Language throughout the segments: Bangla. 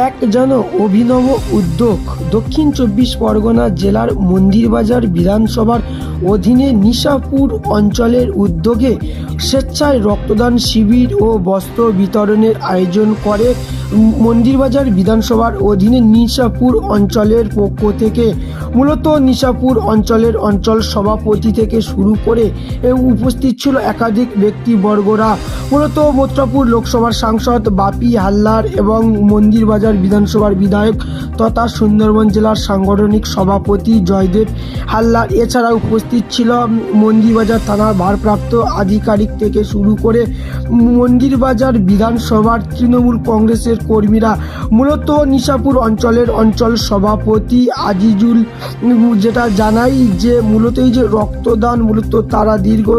এক যেন অভিনব উদ্যোগ। দক্ষিণ চব্বিশ পরগনা জেলার মন্দিরবাজার বিধানসভার অধীনে নিশাপুর অঞ্চলের উদ্যোগে স্বেচ্ছায় রক্তদান শিবির ও বস্ত্র বিতরণের আয়োজন করে মন্দিরবাজার বিধানসভার অধীনে নিশাপুর অঞ্চলের পক্ষ থেকে। মূলত নিশাপুর অঞ্চলের অঞ্চল সভাপতি থেকে শুরু করে উপস্থিত ছিল একাধিক ব্যক্তিবর্গরা। মূলত মথুরাপুর লোকসভার সাংসদ বাপি হালদার এবং মন্দিরবাজার বিধানসভার বিধায়ক তথা সুন্দরবন জেলার সাংগঠনিক সভাপতি জয়দেব হালদার। এছাড়া উপস্থিত ছিল মন্দিরবাজার থানার ভারপ্রাপ্ত আধিকারিক থেকে শুরু করে মন্দিরবাজার বিধানসভার তৃণমূল কংগ্রেসের কর্মীরা। মূলত নিশাপুর অঞ্চলের অঞ্চল সভাপতি আজিজুল যেটা জানাই যে মূলত এই যে রক্তদান মূলত তারা দীর্ঘ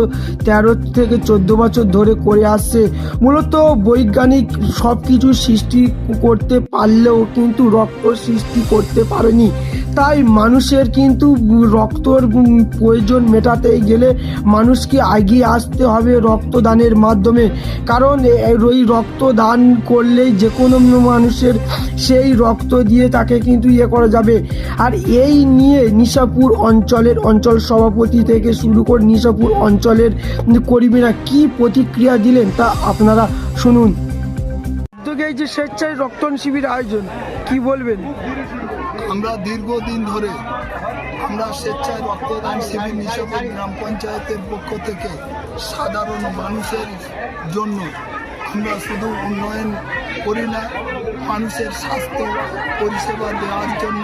13 থেকে 14 বছর ধরে করে আসছে। মূলত বৈজ্ঞানিক সব কিছু সৃষ্টি করতে পারলেও কিন্তু রক্ত সৃষ্টি করতে পারেনি। তাই মানুষের কিন্তু রক্তর প্রয়োজন মেটাতে গেলে মানুষকে এগিয়ে আসতে হবে রক্তদানের মাধ্যমে। কারণ এই রক্তদান করলেই যে কোনো মানুষের সেই রক্ত দিয়ে তাকে কিন্তু করা যাবে। আর এই নিয়ে নিশাপুর অঞ্চলের অঞ্চল সভাপতি থেকে শুরু করে নিশাপুর অঞ্চলের কর্মীরা কি প্রতিক্রিয়া দিলেন তা আপনারা শুনুন। এই যে স্বেচ্ছায় রক্তদান শিবির আয়োজন কি বলবেন? আমরা দীর্ঘদিন ধরে আমরা স্বেচ্ছায় রক্তদান শিবির নিশাপুর গ্রাম পঞ্চায়েতের পক্ষ থেকে সাধারণ মানুষের জন্য আমরা শুধু উন্নয়ন করি না, মানুষের স্বাস্থ্য পরিষেবা দেওয়ার জন্য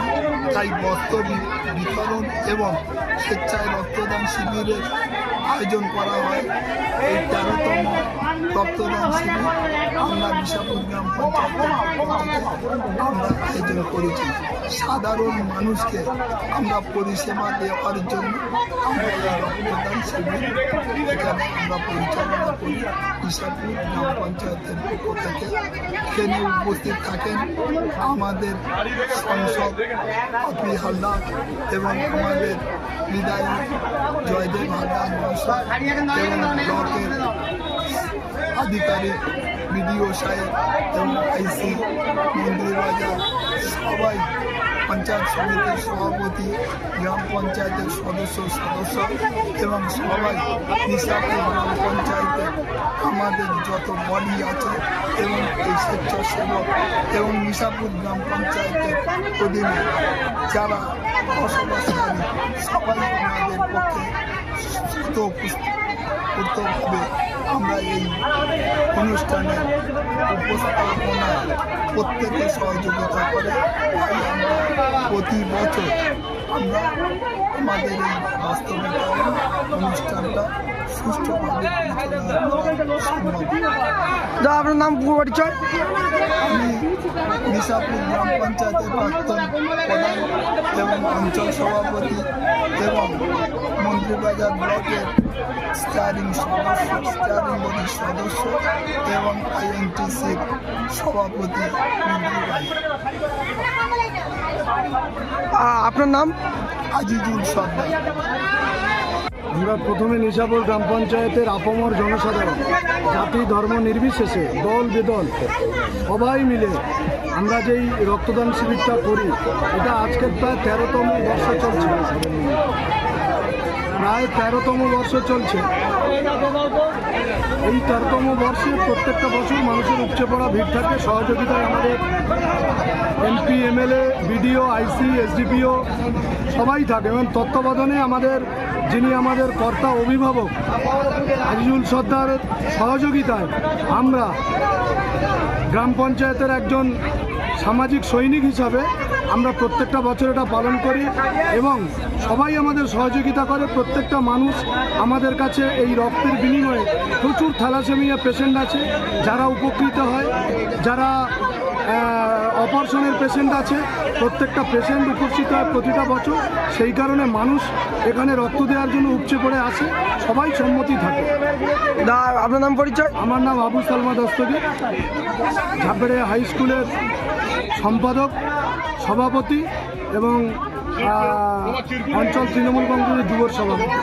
তাই বস্ত্র বিতরণ এবং স্বেচ্ছায় রক্তদান শিবিরের আয়োজন করা হয়। এই 13তম রক্তদান শিবির আমরা নিশাপুর গ্রাম পঞ্চায়েতের আমরা আয়োজন করেছি। সাধারণ মানুষকে আমরা পরিষেবা দেওয়ার জন্য আমরা এই রক্তদান শিবির এখানে আমরা পরিচালনা করি নিশাপুর গ্রাম পঞ্চায়েতের পক্ষ থেকে। এখানে উপস্থিত থাকেন আমাদের সাংসদ বাপি হালদার এবং আমাদের বিধায়ক জয়দেব হালদার মহাশয় এবং ব্লকের আধিকারিক বিডিও সাহেব এবং আইসি মন্দিরবাজার সবাই, পঞ্চায়েত সমিতির সভাপতি, গ্রাম পঞ্চায়েতের সদস্য এবং সবাই নিশাপুর গ্রাম পঞ্চায়েতের আমাদের যত বডি আছে এবং এই স্বেচ্ছাসেবক এবং নিশাপুর গ্রাম পঞ্চায়েতের অধীনে যারা বসবাসকারী সবাই আমাদের পক্ষে স্বতঃস্ফূর্তভাবে আমরা এই অনুষ্ঠানের উপস্থাপনায় প্রত্যেকে সহযোগিতা করে। তাই আমরা প্রতি বছর আমরা আমাদের এই বাস্তবিকরণ অনুষ্ঠানটা সুষ্ঠুভাবে পরিচালনা করা সম্ভব। আপনার নাম পরিচয়? আমি নিশাপুর গ্রাম পঞ্চায়েতের প্রাক্তন প্রধান এবং অঞ্চল সভাপতি এবং মন্ত্রীবাজার ব্লকের স্টিয়ারিং বডির সদস্য এবং আইএনটিসির সভাপতি মন্ত্রীবাজার। আপনার নাম? আজিজুল সর্দার। আমরা প্রথমে নিশাপুর গ্রাম পঞ্চায়েতের আপামর জনসাধারণ জাতি ধর্ম নির্বিশেষে দল বেদল সবাই মিলে আমরা যেই রক্তদান শিবিরটা করি এটা আজকের প্রায় 13তম বর্ষ চলছে। এই 13তম বর্ষে প্রত্যেকটা বছর মানুষের উপচে পড়া ভিড় থাকে। সহযোগিতায় আমাদের এমপি, এমএলএ, বিডিও, আইসি, এসডিপিও সবাই থাকে এবং তত্ত্বাবধানে যিনি আমাদের কর্তা অভিভাবক আজিজুল সর্দারের সহযোগিতায় আমরা গ্রাম পঞ্চায়েতের একজন সামাজিক সৈনিক হিসাবে আমরা প্রত্যেকটা বছর এটা পালন করি এবং সবাই আমাদের সহযোগিতা করে। প্রত্যেকটা মানুষ আমাদের কাছে এই রক্তের বিনিময়ে প্রচুর থ্যালাসেমিয়া পেশেন্ট আছে যারা উপকৃত হয়, যারা অপারেশনের পেশেন্ট আছে, প্রত্যেকটা পেশেন্ট উপস্থিত হয় প্রতিটা বছর। সেই কারণে মানুষ এখানে রক্ত দেওয়ার জন্য উপচে পড়ে আসে, সবাই সম্মতি থাকে। আপনার নাম পরিচয়? আমার নাম আবু সালমা দস্তগীর, ঝাপড়ে হাই স্কুলের সম্পাদক, সভাপতি এবং অঞ্চল তৃণমূল কংগ্রেসের যুব সভাপতি।